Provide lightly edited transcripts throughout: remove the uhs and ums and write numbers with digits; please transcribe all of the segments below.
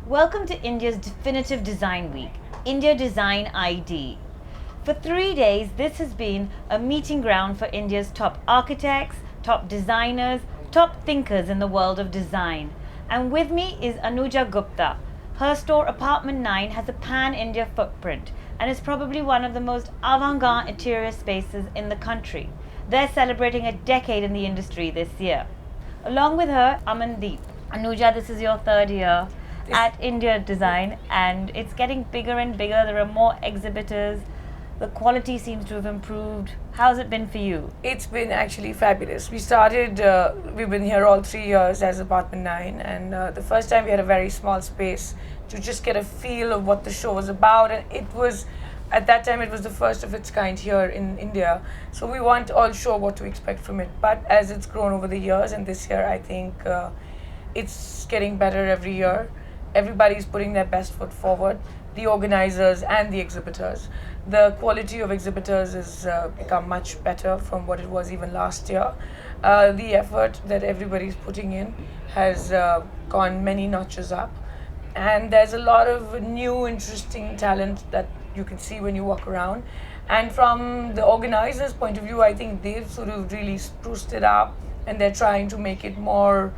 Welcome to India's definitive design week, India Design ID. For 3 days, this has been a meeting ground for India's top architects, top designers, top thinkers in the world of design. And with me is Anuja Gupta. Her store Apartment 9 has a pan-India footprint and is probably one of the most avant-garde interior spaces in the country. They're celebrating a decade in the industry this year. Along with her, Amandeep. Anuja, this is your third year at India Design and it's getting bigger and bigger. There are more exhibitors. The quality seems to have improved. How's it been for you? It's been actually fabulous. We've been here all 3 years as Apartment 9, and the first time we had a very small space to just get a feel of what the show was about. And at that time, it was the first of its kind here in India. So we weren't all sure what to expect from it. But as it's grown over the years, and this year, I think it's getting better every year. Everybody's putting their best foot forward, the organizers and the exhibitors. The quality of exhibitors has become much better from what it was even last year. The effort that everybody's putting in has gone many notches up. And there's a lot of new, interesting talent that you can see when you walk around. And from the organizers' point of view, I think they've sort of really spruced it up and they're trying to make it more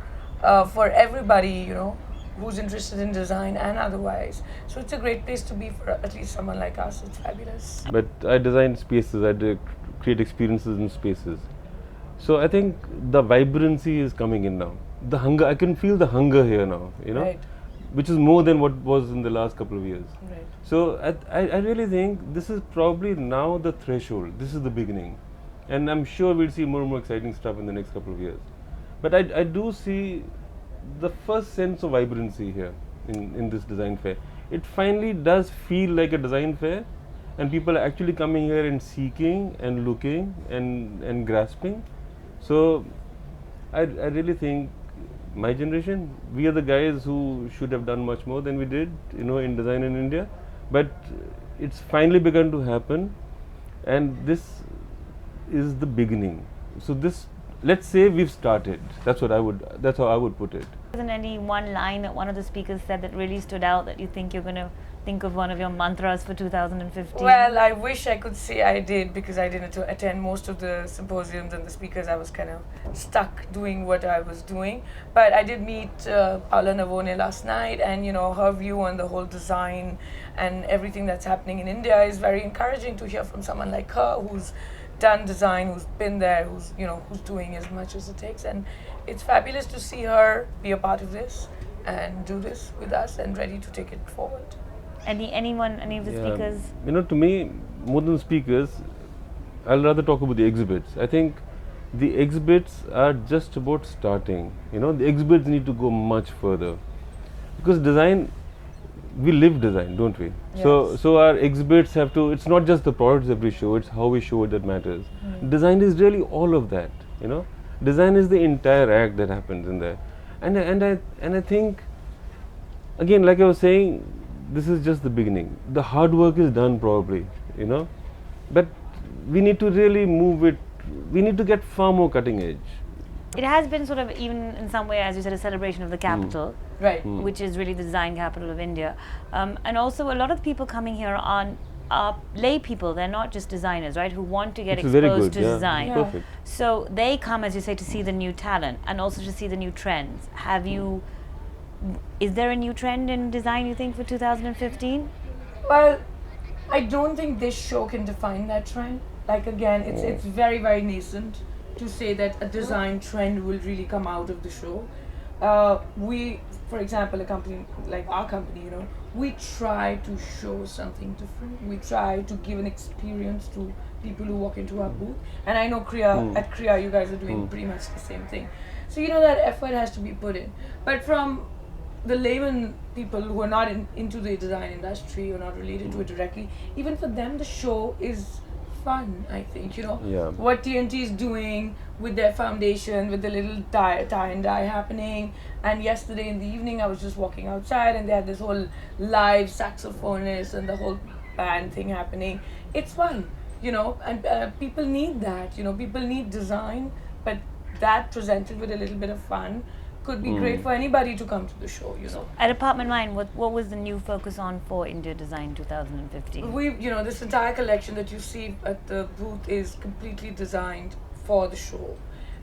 for everybody, who's interested in design and otherwise. So it's a great place to be for at least someone like us. It's fabulous. But I design spaces, create experiences in spaces. So I think the vibrancy is coming in now. The hunger, I can feel the hunger here now, Right. which is more than what was in the last couple of years. Right. So I really think this is probably now the threshold. This is the beginning. And I'm sure we'll see more and more exciting stuff in the next couple of years. But I do see the first sense of vibrancy here in this design fair. It finally does feel like a design fair, and people are actually coming here and seeking and looking and grasping. So I really think my generation, we are the guys who should have done much more than we did, in design in India. But it's finally begun to happen, and this is the beginning. So let's say we've started. That's how I would put it. Isn't any one line that one of the speakers said that really stood out that you think you're going to think of one of your mantras for 2015? Well, I wish I could say I did, because I didn't attend most of the symposiums and the speakers. I was kind of stuck doing what I was doing. But I did meet Paula Navone last night, and her view on the whole design and everything that's happening in India is very encouraging to hear from someone like her who's done design, who's been there, who's doing as much as it takes. And it's fabulous to see her be a part of this and do this with us and ready to take it forward. Any of the speakers? To me, more than speakers, I'll rather talk about the exhibits. I think the exhibits are just about starting. The exhibits need to go much further, because design, we live design, don't we? Yes. So our exhibits have to, it's not just the products that we show, it's how we show it that matters. Design is really all of that, Design is the entire act that happens in there. And I think, again, like I was saying, this is just the beginning. The hard work is done probably, but we need to really move it, we need to get far more cutting edge. It has been sort of, even in some way, as you said, a celebration of the capital, Right. which is really the design capital of India. And also, a lot of people coming here are lay people. They're not just designers, right? Who want to get Which is very exposed good, to yeah. design. Yeah. Perfect. So they come, as you say, to see the new talent and also to see the new trends. Is there a new trend in design, you think, for 2015? Well, I don't think this show can define that trend. Like, again, it's very, very nascent to say that a design trend will really come out of the show. We, for example, a company like our company, we try to show something different. We try to give an experience to people who walk into our booth. And I know at Kriya, you guys are doing pretty much the same thing. So, that effort has to be put in. But from the layman people who are not into the design industry or not related to it directly, even for them, the show is fun, I think. Yeah. What TNT is doing with their foundation, with the little tie and dye happening. And yesterday in the evening, I was just walking outside and they had this whole live saxophonist and the whole band thing happening. It's fun, and people need that. People need design, but that presented with a little bit of fun could be great for anybody to come to the show, you know. At Apartment 9, what was the new focus on for India Design 2015? This entire collection that you see at the booth is completely designed for the show,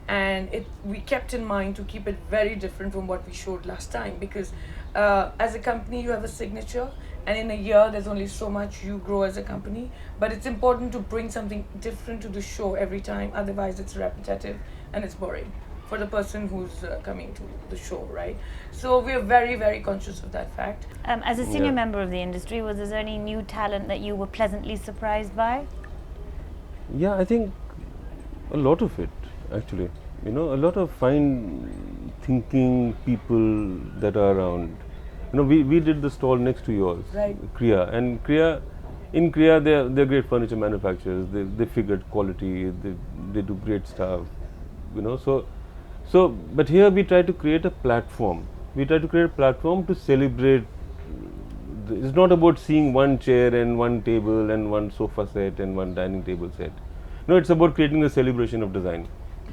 and we kept in mind to keep it very different from what we showed last time, because as a company you have a signature, and in a year there's only so much you grow as a company, but it's important to bring something different to the show every time, otherwise it's repetitive and it's boring for the person who's coming to the show, right? So we are very, very conscious of that fact. As a senior Yeah. member of the industry, was there any new talent that you were pleasantly surprised by? Yeah, I think a lot of it actually. You know, a lot of fine thinking people that are around. You know, we did the stall next to yours, Right. Kriya, and in Kriya they're great furniture manufacturers. They figured quality. They do great stuff. You know, so but here we try to create a platform. We try to create a platform to celebrate. It's not about seeing one chair and one table and one sofa set and one dining table set. No, it's about creating a celebration of design.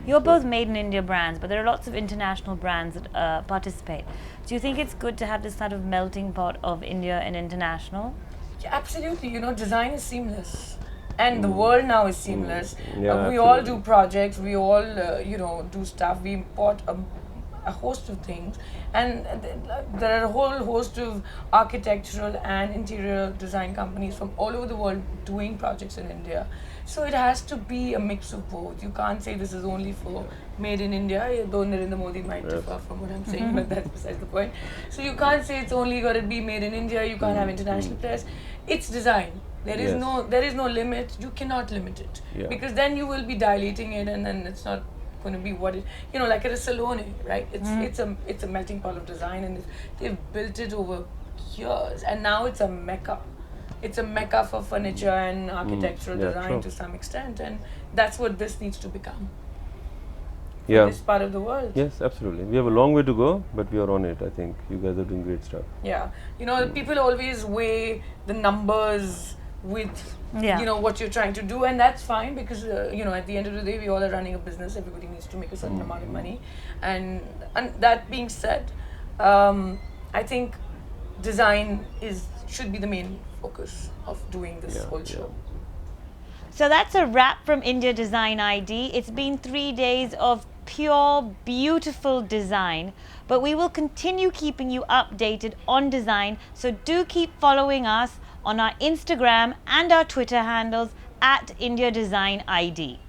You're both made in India brands, but there are lots of international brands that participate. Do you think it's good to have this sort of melting pot of India and international? Yeah, absolutely. You know, design is seamless, and the world now is seamless. Yeah, We all absolutely. do projects. We all, do stuff. We import a host of things, and there are a whole host of architectural and interior design companies from all over the world doing projects in India. So it has to be a mix of both. You can't say this is only for made in India, though Narendra Modi might differ from what I'm saying, but that's besides the point. So you can't say it's only got to be made in India. You can't have international players. It's design. There is Yes. there is no limit. You cannot limit it, Yeah. because then you will be dilating it, and then it's not going to be what it, like at a Salone, right? It's a melting pot of design, and they've built it over years, and now it's a mecca. It's a mecca for furniture and architectural Yeah, design true. to some extent, and that's what this needs to become. Yeah. This part of the world. Yes, absolutely. We have a long way to go, but we are on it. I think you guys are doing great stuff. Yeah, people always weigh the numbers with Yeah. what you're trying to do, and that's fine, because at the end of the day we all are running a business. Everybody needs to make a certain amount of money, and that being said, I think design should be the main focus of doing this Yeah, whole yeah. show. So that's a wrap from India Design ID. It's been 3 days of pure, beautiful design, but we will continue keeping you updated on design. So do keep following us on our Instagram and our Twitter handles at India Design ID.